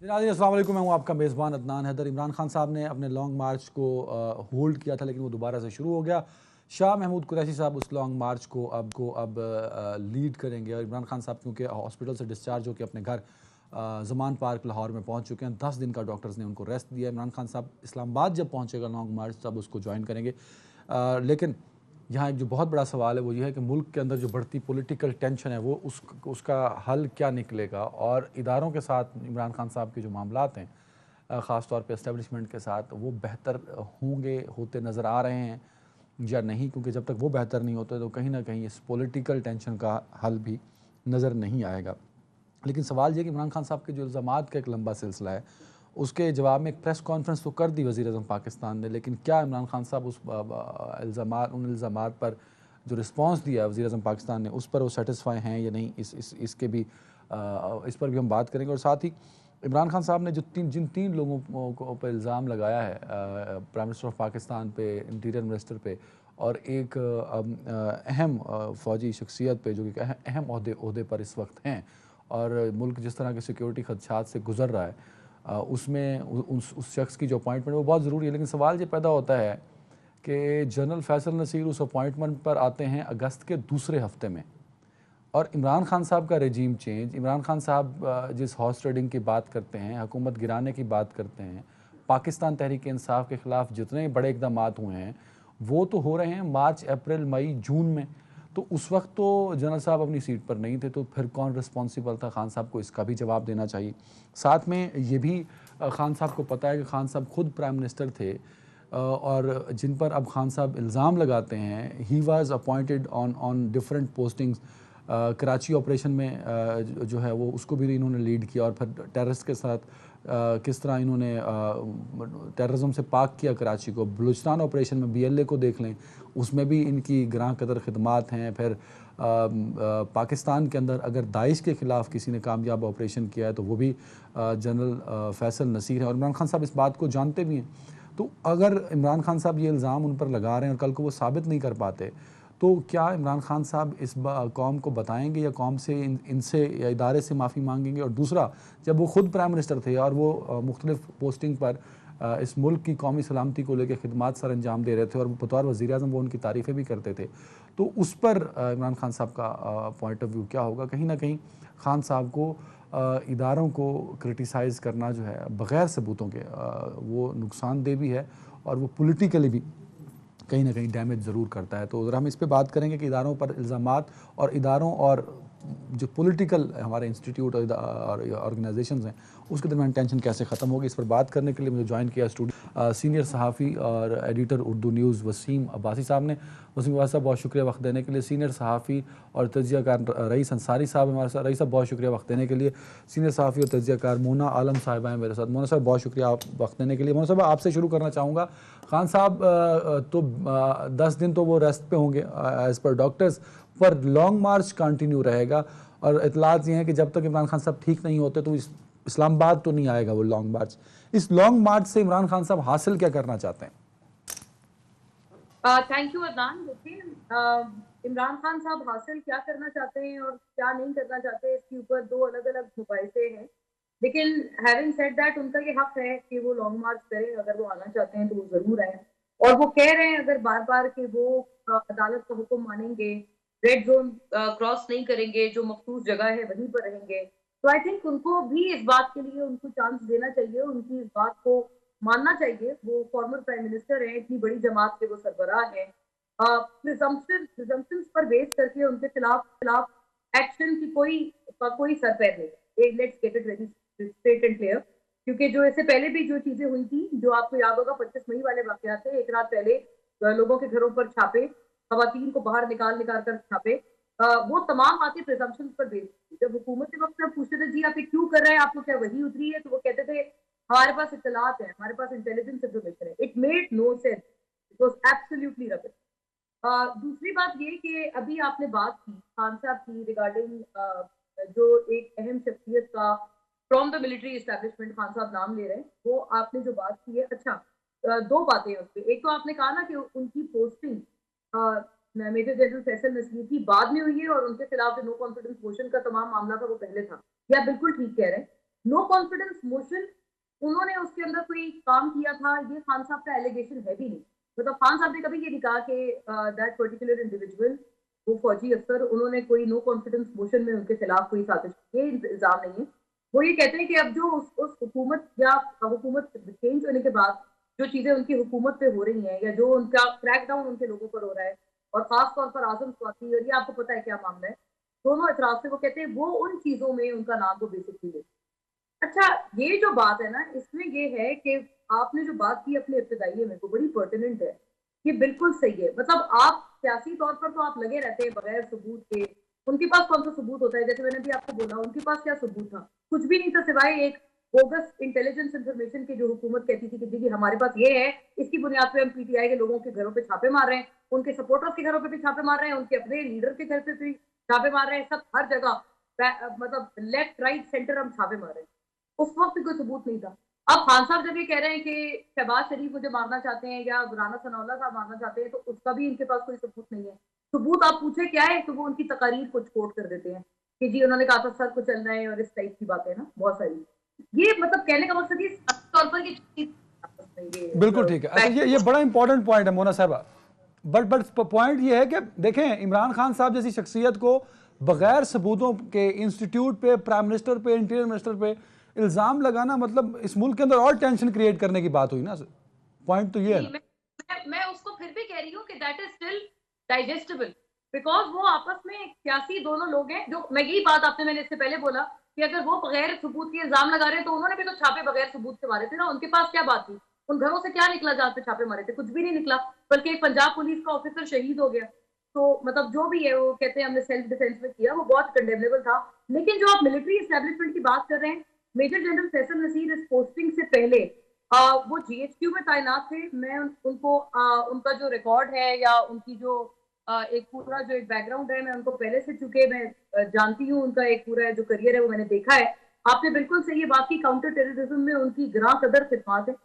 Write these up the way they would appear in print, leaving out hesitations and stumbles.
नाज़रीन अस्सलाम वालेकुम, मैं हूं आपका मेज़बान अदनान हैदर। इमरान खान साहब ने अपने लॉन्ग मार्च को होल्ड किया था, लेकिन वो दोबारा से शुरू हो गया। शाह महमूद कुरैशी साहब उस लॉन्ग मार्च को अब लीड करेंगे। और इमरान खान साहब क्योंकि हॉस्पिटल से डिस्चार्ज होकर अपने घर ज़मान पार्क लाहौर में पहुंच चुके हैं, 10 दिन का डॉक्टर्स ने उनको रेस्ट दिया। इमरान खान साहब इस्लामाबाद जब पहुंचेगा लॉन्ग मार्च, तब उसको ज्वाइन करेंगे। लेकिन यहाँ एक जो बहुत बड़ा सवाल है वो ये है कि मुल्क के अंदर जो बढ़ती पॉलिटिकल टेंशन है वो उसका हल क्या निकलेगा। और इदारों के साथ इमरान खान साहब के जो मामलात हैं, ख़ास तौर पे इस्टेब्लिशमेंट के साथ, वो बेहतर होते नज़र आ रहे हैं या नहीं, क्योंकि जब तक वो बेहतर नहीं होते तो कहीं ना कहीं इस पॉलिटिकल टेंशन का हल भी नज़र नहीं आएगा। लेकिन सवाल ये कि इमरान खान साहब के जो इल्ज़ामात का एक लंबा सिलसिला है, उसके जवाब में एक प्रेस कॉन्फ्रेंस तो कर दी वज़ीर-ए-आज़म पाकिस्तान ने, लेकिन क्या इमरान खान साहब उन इल्ज़ामात पर जो रिस्पॉन्स दिया है वज़ीर-ए-आज़म पाकिस्तान ने, उस पर वो सेटिस्फाई हैं या नहीं, इसके भी इस पर भी हम बात करेंगे। और साथ ही इमरान खान साहब ने जिन तीन लोगों को पर इल्ज़ाम लगाया है, प्राइम मिनिस्टर ऑफ पाकिस्तान पे, इंटीरियर मिनिस्टर पे और एक अहम फ़ौजी शख्सियत पे, जो कि अहम ओहदे पर इस वक्त हैं, और मुल्क जिस तरह के सिक्योरिटी खदशात से गुजर रहा है, उसमें उस शख्स की जो अपॉइंटमेंट वो बहुत ज़रूरी है। लेकिन सवाल ये पैदा होता है कि जनरल फैसल नसीर उस अपॉइंटमेंट पर आते हैं अगस्त के दूसरे हफ्ते में, और इमरान खान साहब का रेजीम चेंज, इमरान खान साहब जिस हॉर्स ट्रेडिंग की बात करते हैं, हुकूमत गिराने की बात करते हैं, पाकिस्तान तहरीक इंसाफ के ख़िलाफ़ जितने बड़े इक़दामात हुए हैं वो तो हो रहे हैं मार्च, अप्रैल, मई, जून में। तो उस वक्त तो जनरल साहब अपनी सीट पर नहीं थे, तो फिर कौन रिस्पॉन्सिबल था? खान साहब को इसका भी जवाब देना चाहिए। साथ में ये भी खान साहब को पता है कि खान साहब खुद प्राइम मिनिस्टर थे, और जिन पर अब खान साहब इल्ज़ाम लगाते हैं, he was appointed on different postings. Karachi operation में जो है वो उसको भी इन्होंने लीड किया, और फिर टेररिस्ट के साथ किस तरह इन्होंने टेररिज्म से पाक किया कराची को। बलूचिस्तान ऑपरेशन में BLA को देख लें, उसमें भी इनकी ग्रां कदर खिदमात हैं। फिर पाकिस्तान के अंदर अगर दाइश के ख़िलाफ़ किसी ने कामयाब ऑपरेशन किया है तो वो भी जनरल फैसल नसीर है, और इमरान खान साहब इस बात को जानते भी हैं। तो अगर इमरान खान साहब ये इल्ज़ाम उन पर लगा रहे हैं और कल को वो साबित नहीं कर पाते, तो क्या इमरान खान साहब इस कौम को बताएंगे, या कौम से इनसे या इदारे से माफ़ी मांगेंगे? और दूसरा, जब वो ख़ुद प्राइम मिनिस्टर थे और वो मुख्तलिफ पोस्टिंग पर इस मुल्क की कौमी सलामती को लेकर खिदमात सर अंजाम दे रहे थे, और बतौर वज़ीर-ए-आज़म वो उनकी तारीफ़ें भी करते थे, तो उस पर इमरान खान साहब का पॉइंट ऑफ व्यू क्या होगा? कहीं ना कहीं खान साहब को इदारों को क्रिटिसाइज़ करना जो है बग़ैर सबूतों के, वो नुकसानदेह भी है, और वो पॉलिटिकली भी कहीं ना कहीं डैमेज ज़रूर करता है। तो ज़रा हम इस पे बात करेंगे कि इदारों पर इल्ज़ामात और इदारों और जो पॉलिटिकल हमारे इंस्टीट्यूट और ऑर्गेनाइजेशंस हैं, उसके दरमियान टेंशन कैसे ख़त्म होगी, इस पर बात करने के लिए मुझे ज्वाइन किया स्टूडियो सीनियर सहाफ़ी और एडिटर उर्दू न्यूज़ वसीम अब्बासी साहब ने। वसीम अब्बासी साहब, बहुत शुक्रिया वक्त देने के लिए। सीनियर सहाफ़ी और तज्ज़ियाकार रईस अंसारी साहब हमारे साथ। रईस साहब, बहुत शुक्रिया वक्त देने के लिए। सीनियर सहाफ़ी और तज्ज़ियाकार मोना आलम साहिबा हैं मेरे साथ। मोना साहब, बहुत शुक्रिया आप वक्त देने के लिए। मोना साहब, आपसे शुरू करना चाहूँगा। खान साहब तो 10 दिन तो वो रेस्ट पे होंगे एज़ पर डॉक्टर्स, पर लॉन्ग मार्च कंटिन्यू रहेगा, और इतलात ये हैं कि जब तक इमरान खान साहब ठीक नहीं होते तो इस्लामाबाद तो नहीं आएगा वो लॉन्ग मार्च। इस लॉन्ग मार्च से इमरान खान साहब हासिल क्या करना चाहते हैं? Thank you Adnan. देखिए, इमरान खान साहब हासिल क्या करना चाहते हैं और क्या नहीं करना चाहते, इसके ऊपर दो अलग अलग मुबाहिसे हैं। लेकिन हैविंग सेड दैट, उनका ये हक है कि वो लॉन्ग मार्च करें। अगर वो आना चाहते हैं तो वो जरूर आए, और वो कह रहे हैं अगर बार बार कि वो अदालत का हुक्म मानेंगे, रेड जोन क्रॉस नहीं करेंगे, जो मखसूस जगह है वहीं पर रहेंगे, तो आई थिंक उनको भी इस बात के लिए उनको चांस देना चाहिए, उनकी इस बात को मानना चाहिए। वो फॉर्मर प्राइम मिनिस्टर हैं, इतनी बड़ी जमात के वो सरबराह हैं। प्रिजम्पशंस पर बेस करके उनके खिलाफ खिलाफ एक्शन की कोई सर पैर नहीं। Let's get it very straight and clear, क्योंकि जो इससे पहले भी जो चीजें हुई थी, जो आपको याद होगा 25 मई वाले वाकयात थे, एक रात पहले लोगों के घरों पर छापे, खवातीन को बाहर निकाल निकाल कर छापे, वो तमाम बातें प्रिजम्पशन पर बेस्ड थी। जब हुकूमत के वक्त में पूछते थे जी आप ये क्यों कर रहे हैं, आपको क्या वही उतरी है, तो वो कहते थे हमारे पास इत्तलात है, हमारे पास इंटेलिजेंस इन्फॉर्मेशन है। It made no sense, it was absolutely rubbish. दूसरी बात ये कि अभी आपने बात की खान साहब की रिगार्डिंग जो एक अहम शख्सियत का from the military establishment Khan साहब नाम ले रहे हैं, वो आपने जो बात की है, अच्छा, दो बातें हैं उसपे। एक तो आपने कहा ना कि उनकी posting major general Faisal Naseer की बाद में हुई है और उनके खिलाफ जो नो कॉन्फिडेंस मोशन का तमाम मामला था वो पहले था। या बिल्कुल ठीक कह रहे हैं। नो कॉन्फिडेंस मोशन उन्होंने उसके अंदर कोई काम किया था, ये खान साहब का एलिगेशन है भी नहीं। मतलब खान साहब ने कभी ये नहीं कहा कि दैट पर्टिकुलर इंडिविजुअल, वो फौजी अफसर, उन्होंने कोई नो कॉन्फिडेंस मोशन में उनके खिलाफ कोई साजिश, ये इल्जाम नहीं है। वो ये कहते हैं कि अब जो उस हुकूमत या हुकूमत चेंज होने के बाद जो चीजें उनकी हुकूमत पे हो रही हैं या जो उनका क्रैकडाउन उनके लोगों पर हो रहा है, और खास तौर पर आजम स्वाति, और ये आपको पता है क्या मामला है, दोनों एतराज से वो कहते हैं वो उन चीजों में उनका नाम वो बेसिकली ले। अच्छा, ये जो बात है ना, इसमें ये है कि आपने जो बात की अपने इब्तिदाइये में, वो बड़ी पर्टिनेंट है। ये बिल्कुल सही है। मतलब आप सियासी तौर पर तो आप लगे रहते हैं बगैर सबूत के। उनके पास कौन सा सबूत होता है? जैसे मैंने भी आपको बोला, उनके पास क्या सबूत था? कुछ भी नहीं था, सिवाय एक बोगस इंटेलिजेंस इंफॉर्मेशन की, जो हुकूमत कहती थी कि जी हमारे पास ये है, इसकी बुनियाद पे हम पीटीआई के लोगों के घरों पे छापे मार रहे हैं, उनके सपोर्टर्स के घरों पे भी छापे मार रहे हैं, उनके अपने लीडर के घर पे भी छापे मार रहे हैं, सब हर जगह मतलब लेफ्ट राइट सेंटर हम छापे मार रहे हैं। उस वक्त भी कोई सबूत नहीं था। अब खान साहब जब ये कह रहे हैं कि शहबाज शरीफ को जो मारना चाहते हैं या राना सनाउल्लाह साहब मारना चाहते हैं, तो उसका भी इनके पास कोई सबूत नहीं है। सबूत आप पूछे क्या है, तो वो उनकी तकारीर कुछ कोट कर देते हैं कि जी उन्होंने कहा था सर को चलना है, और इस टाइप की बातें ना बहुत सारी। ये मतलब कहने का मकसद ये तौर पर कि बिल्कुल ठीक है। अच्छा, ये बड़ा इंपॉर्टेंट पॉइंट है मोना साहबा। बट पॉइंट ये है कि देखें, इमरान खान साहब जैसी शख्सियत को बगैर सबूतों के इंस्टीट्यूट पे, प्राइम मिनिस्टर पे, इंटीरियर मिनिस्टर पे इल्ज़ाम लगाना, मतलब इस मुल्क के अंदर और टेंशन क्रिएट करने की बात हुई ना। पॉइंट तो ये है ना। मैं उसको फिर भी कह रही हूँ कि that is still digestible, because वो आपस में सियासी दोनों लोग हैं। जो मैं यही बात आपने मैंने इससे पहले बोला कि अगर वो बगैर सबूत के इल्जाम लगा रहे हैं, तो उन्होंने भी तो छापे बगैर सबूत के मारे थे ना। उनके पास क्या बात थी? उन घरों से क्या निकला जहां पे छापे मारे थे? कुछ भी नहीं निकला, बल्कि एक पंजाब पुलिस का ऑफिसर शहीद हो गया। तो मतलब जो भी है, वो कहते हैं हमने सेल्फ डिफेंस में किया, वो बहुत कंडेमनेबल था। लेकिन जो आप मिलिट्री एस्टेब्लिशमेंट की बात कर रहे हैं, मेजर जनरल फैसल नसीर इस पोस्टिंग से पहले वो जीएचक्यू में तैनात थे। मैं उनको उनका जो रिकॉर्ड है या उनकी जो एक पूरा जो एक बैकग्राउंड है, मैं उनको पहले से, चूंकि मैं जानती हूँ उनका एक पूरा जो करियर है, वो मैंने देखा है। आपने बिल्कुल सही बात की, काउंटर टेररिज्म में उनकी ग्रां कदर खिदमत है,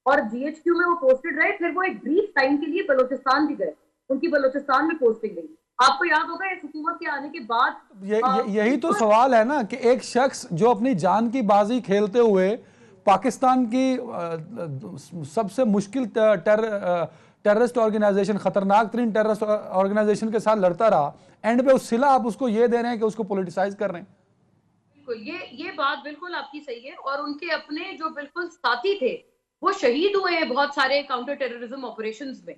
और जीएचक्यू में वो पोस्टेड रहे। फिर वो एक ब्रीफ टाइम के लिए बलोचिस्तान भी गए, उनकी बलोचिस्तान में पोस्टिंग गई। आपको याद होगा इस हुकूमत के आने के बाद यही तो सवाल है ना कि एक शख्स जो अपनी जान की बाजी खेलते हुए पाकिस्तान की सबसे मुश्किल टेररिस्ट ऑर्गेनाइजेशन, खतरनाक तरीन टेररिस्ट ऑर्गेनाइजेशन के साथ लड़ता रहा, एंड पे उस सिला आप उसको ये दे रहे हैं कि उसको पॉलिटिसाइज कर रहे हैं। ये बात बिल्कुल आपकी सही है। और उनके अपने जो बिल्कुल साथी थे, वो शहीद हुए हैं बहुत सारे काउंटर टेररिज्म ऑपरेशंस में।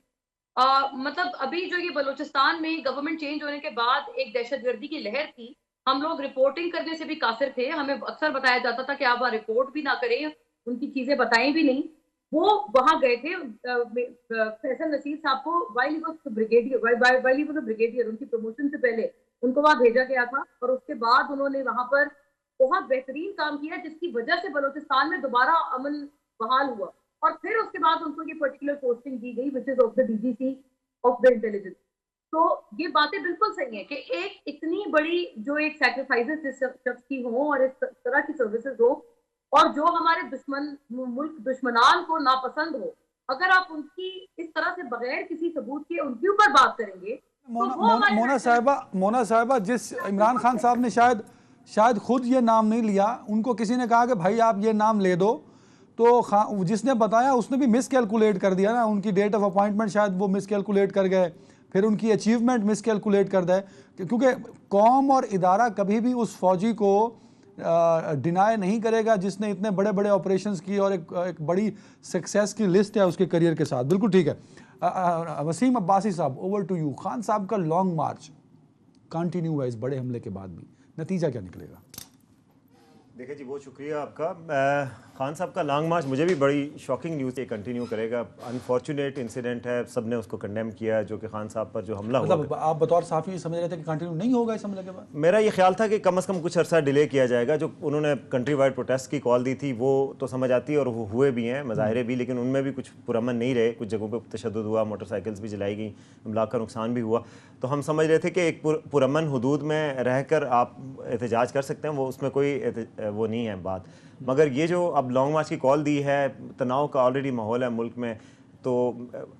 मतलब अभी जो ये बलूचिस्तान में गवर्नमेंट चेंज होने के बाद एक दहशतगर्दी की लहर थी, हम लोग रिपोर्टिंग करने से भी कासिर थे। हमें अक्सर बताया जाता था कि आप रिपोर्ट भी ना करें, उनकी चीजें बताएं भी नहीं। वो वहां गए थे फैसल नसीर साहब को, वाइल ही वाज ब्रिगेडियर, उनकी प्रमोशन से पहले उनको वहां भेजा गया था। और उसके बाद उन्होंने वहां पर बहुत बेहतरीन काम किया, जिसकी वजह से बलूचिस्तान में दोबारा अमन बहाल हुआ। और फिर उसके बाद उनको ये पर्टिकुलर पोस्टिंग दी गई, which is of the DGC of the intelligence. तो ये बातें बिल्कुल सही है कि एक इतनी बड़ी जो एक सैक्रिफाइसेस जिस शख्स की हो और इस तरह की सर्विसेज हो, और जो हमारे दुश्मन मुल्क दुश्मनान को नापसंद हो, अगर आप उनकी इस तरह से बगैर किसी सबूत के उनके ऊपर बात करेंगे, मोना साहिबा, जिस इमरान खान साहब ने शायद खुद ये नाम नहीं लिया, उनको किसी ने कहा कि भाई आप ये नाम ले दो, तो जिसने बताया उसने भी मिस कैलकुलेट कर दिया ना। उनकी डेट ऑफ अपॉइंटमेंट शायद वो मिस कैलकुलेट कर गए, फिर उनकी अचीवमेंट मिस कैलकुलेट कर दे, क्योंकि कौम और इदारा कभी भी उस फौजी को डिनाई नहीं करेगा जिसने इतने बड़े बड़े ऑपरेशंस की और एक बड़ी सक्सेस की लिस्ट है उसके करियर के साथ। बिल्कुल ठीक है। वसीम अब्बासी साहब, ओवर टू यू। खान साहब का लॉन्ग मार्च कंटिन्यू हुआ इस बड़े हमले के बाद भी, नतीजा क्या निकलेगा? देखिए जी, बहुत शुक्रिया आपका। खान साहब का लॉन्ग मार्च मुझे भी बड़ी शॉकिंग न्यूज़ कंटिन्यू करेगा। अनफॉर्चुनेट इंसिडेंट है, सबने उसको कंडेम किया, जो कि खान साहब पर जो हमला हुआ। मतलब आप बतौर साफ़ी समझ रहे थे कि कंटिन्यू नहीं होगा इस हमले के बाद? मेरा ये ख्याल था कि कम से कम कुछ अर्सा डिले किया जाएगा। जो उन्होंने कंट्री वाइड प्रोटेस्ट की कॉल दी थी, वो तो समझ आती है और वो हुए भी हैं मुजाहरे भी, लेकिन उनमें भी कुछ पुरअमन नहीं रहे। कुछ जगहों पर तशद्दुद हुआ, मोटरसाइकिल्स भी जलाई गई, अमलाक का नुकसान भी हुआ। तो हम समझ रहे थे कि एक पुरअमन हुदूद में रहकर आप एहतजाज कर सकते हैं, वो उसमें कोई वो नहीं है बात। मगर ये जो अब लॉन्ग मार्च की कॉल दी है, तनाव का ऑलरेडी माहौल है मुल्क में, तो तो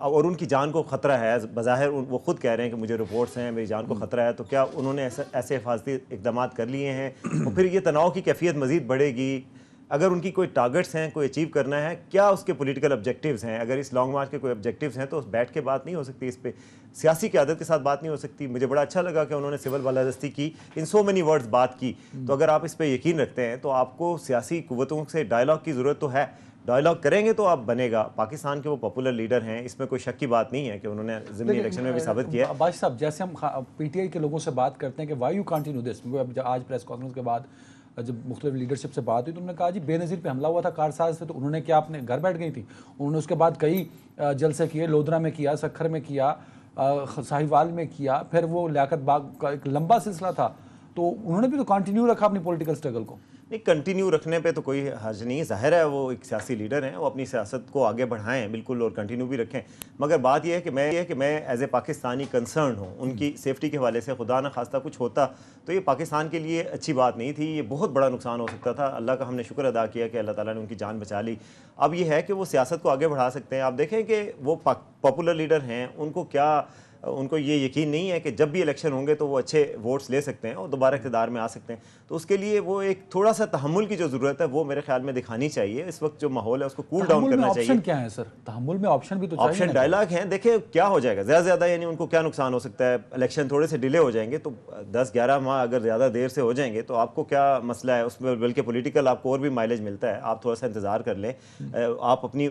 और उनकी जान को ख़तरा है, बज़ाहिर वो खुद कह रहे हैं कि मुझे रिपोर्ट्स हैं, मेरी जान को ख़तरा है, तो क्या उन्होंने ऐसे हिफाजती इक़दाम कर लिए हैं और फिर ये तनाव की कैफियत मज़ीद बढ़ेगी? अगर उनकी कोई टारगेट्स हैं, कोई अचीव करना है, क्या उसके पॉलिटिकल ऑब्जेक्टिव्स हैं? अगर इस लॉन्ग मार्च के कोई ऑब्जेक्टिव्स हैं तो बैठ के बात नहीं हो सकती, इस पे सियासी क़यादत के साथ बात नहीं हो सकती। मुझे बड़ा अच्छा लगा कि उन्होंने सिविल बालादस्ती की, इन सो मेनी वर्ड्स बात की। तो अगर आप इस पर यकीन रखते हैं तो आपको सियासी कुव्वतों से डायलॉग की ज़रूरत तो है, डायलॉग करेंगे तो आप बनेगा। पाकिस्तान के वो पॉपुलर लीडर हैं, इसमें कोई शक की बात नहीं है कि उन्होंने ज़िमनी इलेक्शन में भी साबित किया। बादशाह साहब, जैसे हम पीटीआई के लोगों से बात करते हैं कि वाई यू कंटिन्यू दिस, आज प्रेस कॉन्फ्रेंस के बाद जब मुख्तलिफ लीडरशिप से बात हुई तो उन्होंने कहा जी बेनज़ीर पे हमला हुआ था कारसाज से, तो उन्होंने क्या अपने घर बैठ गई थी? उन्होंने उसके बाद कई जलसे किए, लोधरा में किया, सखर में किया, साहिवाल में किया, फिर वो लियाकत बाग का एक लंबा सिलसिला था, तो उन्होंने भी तो कंटिन्यू रखा अपनी पॉलिटिकल स्ट्रगल को। नहीं, कंटिन्यू रखने पे तो कोई हर्ज नहीं है, ज़ाहिर है वो एक सियासी लीडर हैं, वो अपनी सियासत को आगे बढ़ाएं बिल्कुल और कंटिन्यू भी रखें। मगर बात यह है कि मैं एज ए पाकिस्तानी कंसर्न हूँ उनकी सेफ्टी के हवाले से। खुदा न खास्ता कुछ होता तो ये पाकिस्तान के लिए अच्छी बात नहीं थी, ये बहुत बड़ा नुकसान हो सकता था। अल्लाह का हमने शुक्र अदा किया कि अल्लाह ताला ने उनकी जान बचा ली। अब ये है कि वो सियासत को आगे बढ़ा सकते हैं। आप देखें कि वो पॉपुलर लीडर हैं, उनको ये यकीन नहीं है कि जब भी इलेक्शन होंगे तो वो अच्छे वोट्स ले सकते हैं और दोबारा इक़्तिदार में आ सकते हैं। तो उसके लिए वो एक थोड़ा सा तहम्मुल की जो ज़रूरत है वो मेरे ख्याल में दिखानी चाहिए। इस वक्त जो माहौल है उसको कूल डाउन करना चाहिए। ऑप्शन क्या है सर? तहम्मुल में ऑप्शन भी तो चाहिए। ऑप्शन डायलॉग हैं, देखिए क्या हो जाएगा ज़्यादा यानी उनको क्या नुकसान हो सकता है। इलेक्शन थोड़े से डिले हो जाएंगे तो 10-11 माह अगर ज़्यादा देर से हो जाएंगे तो आपको क्या मसला है उसमें? बल्कि पॉलिटिकल आपको और भी माइलेज मिलता है, आप थोड़ा सा इंतज़ार कर लें, आप अपनी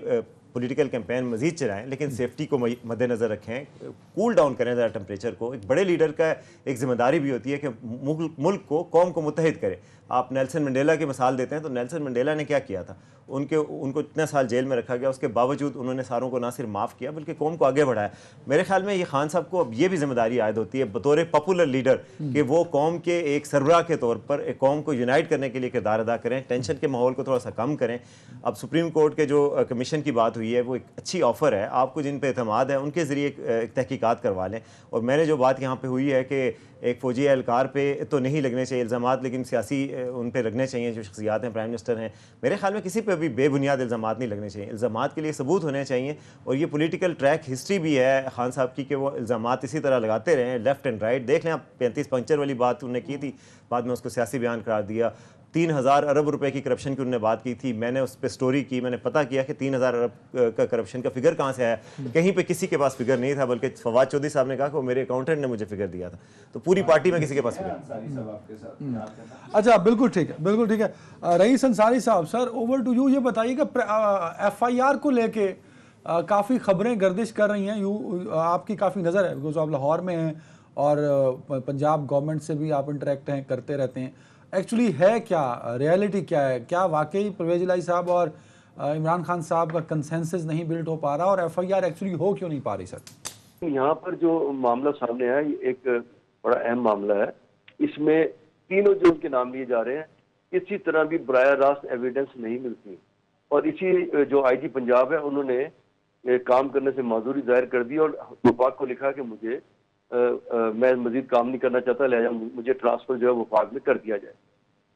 पॉलिटिकल कैंपेन मजीद चलाएं, लेकिन सेफ्टी को मद्देनज़र रखें, कूल डाउन करें ज़रा टेम्परेचर को। एक बड़े लीडर का एक जिम्मेदारी भी होती है कि मुल्क को, कौम को मुत्तहिद करे। आप नेल्सन मंडेला की मिसाल देते हैं तो नेल्सन मंडेला ने क्या किया था? उनको इतने साल जेल में रखा गया, उसके बावजूद उन्होंने सारों को ना सिर्फ माफ़ किया बल्कि कौम को आगे बढ़ाया। मेरे ख्याल में ये खान साहब को अब ये भी जिम्मेदारी आयद होती है बतौर पॉपुलर लीडर कि वो कौम के एक सरबराह के तौर पर एक कौम को यूनाइट करने के लिए किरदार अदा करें, टेंशन के माहौल को थोड़ा सा कम करें। अब सुप्रीम कोर्ट के जो कमीशन की बात हुई है वो एक अच्छी ऑफ़र है, आपको जिन पे एतमाद है उनके ज़रिए एक तहकीकात करवा लें। और मैंने जो बात यहाँ पे हुई है कि एक फ़ौजी एहलकार पे तो नहीं लगने चाहिए इल्ज़ामात, लेकिन सियासी उन पे लगने चाहिए जो शख्सियात हैं, प्राइम मिनिस्टर हैं। मेरे ख्याल में किसी पे भी बेबुनियाद इल्ज़ामात नहीं लगने चाहिए, इल्ज़ामात के लिए सबूत होने चाहिए। और ये पॉलिटिकल ट्रैक हिस्ट्री भी है खान साहब की कि वो इल्ज़ामात इसी तरह लगाते रहे लेफ़्ट एंड राइट। देख लें आप 35 पंक्चर वाली बात उन्होंने की थी, बाद में उसको सियासी बयान करार दिया। 3000 अरब रुपए की करप्शन की उन्होंने बात की थी, मैंने उस पर स्टोरी की, मैंने पता किया कि 3000 अरब का करप्शन का फिगर कहाँ से आया। कहीं पे किसी के पास फिगर नहीं था, बल्कि फवाद चौधरी साहब ने कहा कि वो मेरे अकाउंटेंट ने मुझे फिगर दिया था। तो पूरी पार्टी में किसी के पास फिगर। अच्छा, बिल्कुल ठीक है, बिल्कुल ठीक है। रईस अंसारी साहब, सर ओवर टू यू। ये बताइएगा FIR को लेके काफ़ी खबरें गर्दिश कर रही हैं, आपकी काफ़ी नज़र है बिकॉज आप लाहौर में हैं और पंजाब गवर्नमेंट से भी आप इंटरेक्ट हैं, करते रहते हैं। एक्चुअली है क्या, रियलिटी क्या है? क्या वाकई परवेज़ इलाही साहब और इमरान खान साहब का कंसेंसस नहीं बिल्ड हो पा रहा और FIR एक्चुअली हो क्यों नहीं पा रही सर? यहाँ पर जो मामला सामने आया ये एक बड़ा अहम मामला है। इसमें तीनों जो उनके नाम लिए जा रहे हैं किसी तरह भी बराह रास्त एविडेंस नहीं मिलती और इसी जो IG पंजाब है उन्होंने काम करने से माजूरी जाहिर कर दी और वफाक को लिखा कि मुझे मैं मजीद काम नहीं करना चाहता, लिहाजा मुझे ट्रांसफर जो है वफाक में कर दिया जाए।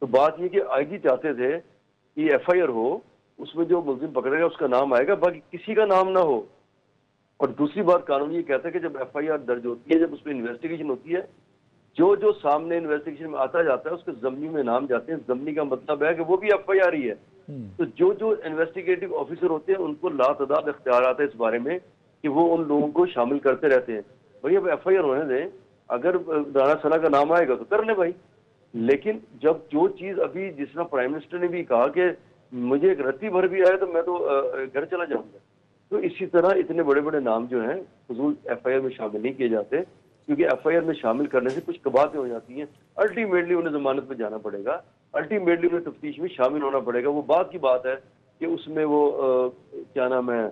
तो बात ये कि IG चाहते थे कि FIR हो, उसमें जो मुलजिम पकड़ेगा उसका नाम आएगा, बाकी किसी का नाम ना हो। और दूसरी बात, कानून ये कहता है कि जब FIR दर्ज होती है, जब उसमें इन्वेस्टिगेशन होती है, जो सामने इन्वेस्टिगेशन में आता जाता है उसके ज़मनी में नाम जाते हैं। ज़मनी का मतलब है कि वो भी FIR ही है। तो जो इन्वेस्टिगेटिव ऑफिसर होते हैं उनको लातदाद इख्तियार आता है इस बारे में कि वो उन लोगों को शामिल करते रहते हैं। भाई अब FIR होने दें, अगर राना सना का नाम आएगा तो कर ले भाई। लेकिन जब जो चीज़ अभी जिस तरह प्राइम मिनिस्टर ने भी कहा कि मुझे एक रत्ती भर भी आए तो मैं तो घर चला जाऊंगा, तो इसी तरह इतने बड़े बड़े नाम जो हैं फजूल FIR में शामिल नहीं किए जाते, क्योंकि FIR में शामिल करने से कुछ कबातें हो जाती हैं। अल्टीमेटली उन्हें जमानत पर जाना पड़ेगा, अल्टीमेटली उन्हें तफ्तीश में शामिल होना पड़ेगा। वो बात की बात है कि उसमें वो क्या नाम है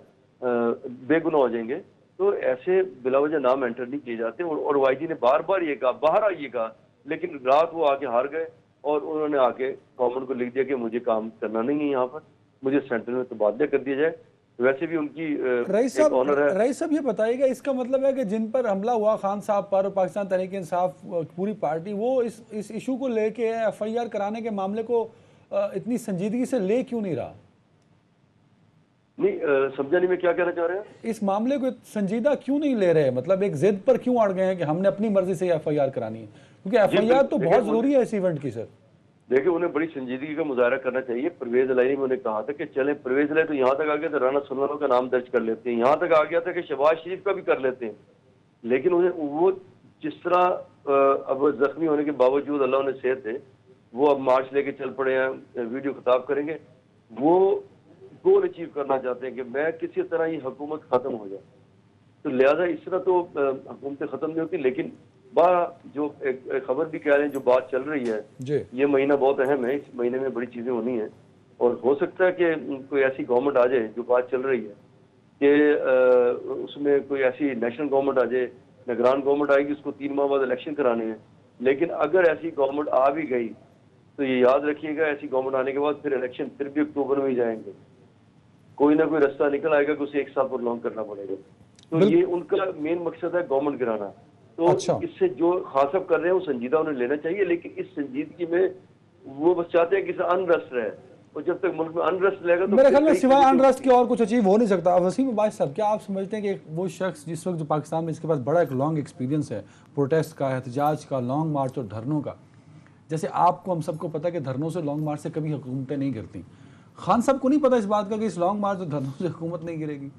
बेगुनाह हो जाएंगे। तो ऐसे बिलावजह नाम एंटर नहीं किए जाते। और IG ने बार बार ये कहा, बाहर आइए कहा, लेकिन रात वो आके हार गए और उन्होंने आके गवर्नमेंट को लिख दिया कि मुझे काम करना नहीं है यहाँ पर, मुझे सेंटर में तबादला कर दिया जाए। वैसे भी उनकी एक ऑनर है। रईस साहब ये बताइएगा, इसका मतलब है कि जिन पर हमला हुआ खान साहब पर, पाकिस्तान तहरीक इंसाफ पूरी पार्टी, वो इस इशू को लेके FIR कराने के मामले को इतनी संजीदगी से ले क्यों नहीं रहा? नहीं समझा नहीं मैं क्या कहना चाह रहे हैं। इस मामले को संजीदा क्यों नहीं ले रहे, मतलब एक जिद पर क्यों अड़ गए हैं कि हमने अपनी मर्जी से एफआईआर करानी है, क्योंकि एफआईआर तो बहुत जरूरी है इस इवेंट की। सर देखिए उन्हें बड़ी संजीदगी का मुजाहरा करना चाहिए। परवेज इलाही में उन्हें कहा था कि चलें, परवेज इलाही तो यहाँ तक आ गया था राना सुल्तान का नाम दर्ज कर लेते हैं, यहाँ तक आ गया था कि शहबाज शरीफ का भी कर लेते हैं, लेकिन उन्हें वो जिस तरह अब जख्मी होने के बावजूद अल्लाह उन्हें सेहत है, वो अब मार्च लेके चल पड़े हैं, वीडियो खिताब करेंगे। वो गोल अचीव करना चाहते हैं कि मैं किसी तरह ये हुकूमत खत्म हो जाए। तो लिहाजा इस तरह तो हुकूमतें खत्म नहीं होती। लेकिन जो एक खबर भी कह रहे हैं, जो बात चल रही है, ये महीना बहुत अहम है, इस महीने में बड़ी चीजें होनी है और हो सकता है कि कोई ऐसी गवर्नमेंट आ जाए, जो बात चल रही है कि उसमें कोई ऐसी नेशनल गवर्नमेंट आ जाए, निगरान गवर्नमेंट आएगी, उसको 3 माह बाद इलेक्शन कराने हैं। लेकिन अगर ऐसी गवर्नमेंट आ भी गई तो ये याद रखिएगा, ऐसी गवर्नमेंट आने के बाद फिर इलेक्शन फिर भी अक्टूबर में ही जाएंगे, कोई ना कोई रास्ता निकल आएगा कि उसे 1 साल प्रोलॉन्ग करना पड़ेगा। तो ये उनका मेन मकसद है गवर्नमेंट गिराना। तो अच्छा। इससे जो खासब कर रहे हैं वो संजीदा उन्हें लेना चाहिए, लेकिन इस संजीदगी में वो बस चाहते हैं कि अनरेस्ट रहे, और जब तक मुल्क में अनरेस्ट रहेगा तो मेरे ख्याल में सिवाय अनरेस्ट के और कुछ अचीव हो नहीं सकता। वसीम अब्बास साहब, क्या आप समझते हैं कि वो शख्स जिस वक्त जो पाकिस्तान में इसके पास बड़ा एक लॉन्ग एक्सपीरियंस है प्रोटेस्ट का, एहतजाज का, लॉन्ग मार्च और धरनों का, जैसे आपको हम सबको पता है कि धरनों से लॉन्ग मार्च से कभी हुकूमतें नहीं गिरती, खान साहब को नहीं पता इस बात का कि इस लॉन्ग मार्च और धरनों से हुकूमत नहीं गिरेगी?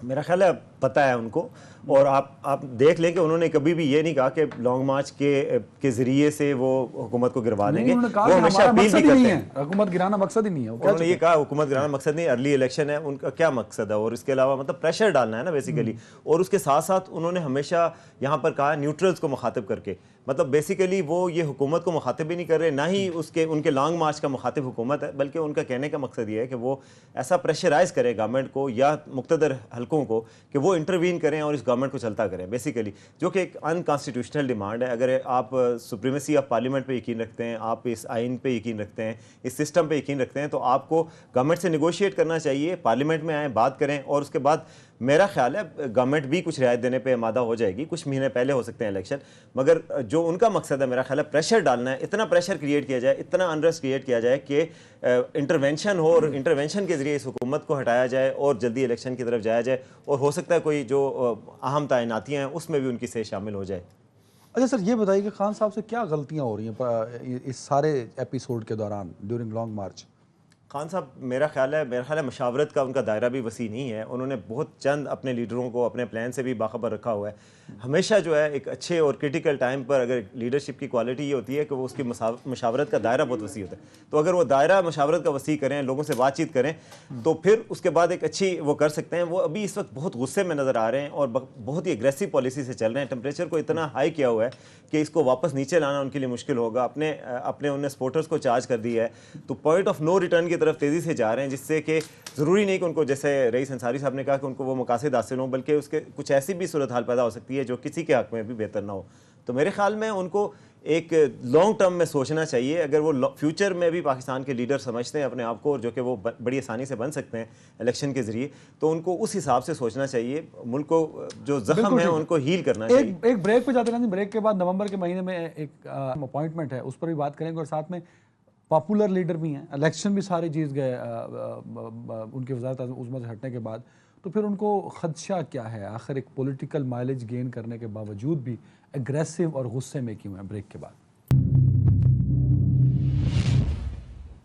मेरा ख्याल है पता है उनको, और आप देख लें कि उन्होंने कभी भी ये नहीं कहा कि लॉन्ग मार्च के जरिए से वो हुकूमत को गिरवा देंगे। वो हमेशा अपील भी करते हैं, हुकूमत गिराना मकसद ही नहीं है। उन्होंने ये कहा हुकूमत गिराना मकसद नहीं, अर्ली इलेक्शन है, उनका क्या मकसद है, और इसके अलावा मतलब प्रेशर डालना है ना बेसिकली। और उसके साथ साथ उन्होंने हमेशा यहाँ पर कहा न्यूट्रल्स को मुखातिब करके, मतलब बेसिकली वो ये हुकूमत को मुखातिब भी नहीं कर रहे, ना ही उनके लॉन्ग मार्च का मुखातिब हुकूमत है, बल्कि उनका कहने का मकसद ये है कि वो ऐसा प्रेशराइज करे गवर्नमेंट को या मुक्तदर हलकों को कि वो इंटरवीन करें और इस गवर्नमेंट को चलता करें बेसिकली, जो कि एक अनकॉन्स्टिट्यूशनल डिमांड है। अगर आप सुप्रीमेसी ऑफ पार्लियामेंट पे यकीन रखते हैं, आप इस आइन पे यकीन रखते हैं, इस सिस्टम पे यकीन रखते हैं, तो आपको गवर्नमेंट से निगोशिएट करना चाहिए, पार्लियामेंट में आए, बात करें, और उसके बाद मेरा ख्याल है गवर्नमेंट भी कुछ रियायत देने पे आमादा हो जाएगी। कुछ महीने पहले हो सकते हैं इलेक्शन, मगर जो उनका मकसद है मेरा ख्याल है प्रेशर डालना है, इतना प्रेशर क्रिएट किया जाए, इतना अनरेस्ट क्रिएट किया जाए कि इंटरवेंशन हो, और इंटरवेंशन के जरिए इस हुकूमत को हटाया जाए और जल्दी इलेक्शन की तरफ जाया जाए, और हो सकता है कोई जो अहम तैनातियाँ हैं उसमें भी उनकी से शामिल हो जाए। अच्छा सर, ये बताइए कि खान साहब से क्या गलतियाँ हो रही हैं इस सारे एपिसोड के दौरान ड्यूरिंग लॉन्ग मार्च? खान साहब मेरा ख्याल है मशावरत का उनका दायरा भी वसी नहीं है। उन्होंने बहुत चंद अपने लीडरों को अपने प्लान से भी बाखबर रखा हुआ है। हमेशा जो है एक अच्छे और क्रिटिकल टाइम पर अगर लीडरशिप की क्वालिटी ये होती है कि वो उसकी मशावरत का दायरा बहुत वसी होता है, तो अगर वो दायरा मशावरत का वसी करें, लोगों से बातचीत करें, तो फिर उसके बाद एक अच्छी वो कर सकते हैं। वो अभी इस वक्त बहुत गुस्से में नज़र आ रहे हैं और बहुत ही एग्रेसिव पॉलिसी से चल रहे हैं। टेम्परेचर को इतना हाई किया हुआ है कि इसको वापस नीचे लाना उनके लिए मुश्किल होगा। अपने उन्हें सपोर्टर्स को चार्ज कर दिया है, तो पॉइंट ऑफ नो रिटर्न की तरफ तेज़ी से जा रहे हैं, जिससे कि ज़रूरी नहीं कि उनको, जैसे रईस अंसारी साहब ने कहा कि उनको वो मकासद हासिल हों, बल्कि उसके कुछ ऐसी भी सूरत हाल पैदा हो सकती है जो किसी के हक़ में भी बेहतर ना हो। तो मेरे ख्याल में उनको एक लॉन्ग टर्म में सोचना चाहिए। अगर वो फ्यूचर में भी पाकिस्तान के लीडर समझते हैं अपने आप को, और जो कि वो बड़ी आसानी से बन सकते हैं इलेक्शन के जरिए, तो उनको उस हिसाब से सोचना चाहिए। मुल्क को जो जख्म है उनको हील करना चाहिए। एक ब्रेक पे जाते हैं, ब्रेक के बाद नवंबर के महीने में एक अपॉइंटमेंट है, उस पर भी बात करेंगे, और साथ में पॉपुलर लीडर भी हैं, इलेक्शन भी सारे जीत गए उनकी वज़ारत उज़्मा से हटने के बाद, तो फिर उनको खदशा क्या है? आखिर एक पॉलिटिकल माइलेज गेन करने के बावजूद भी एग्रेसिव और गुस्से में क्यों है? ब्रेक के बाद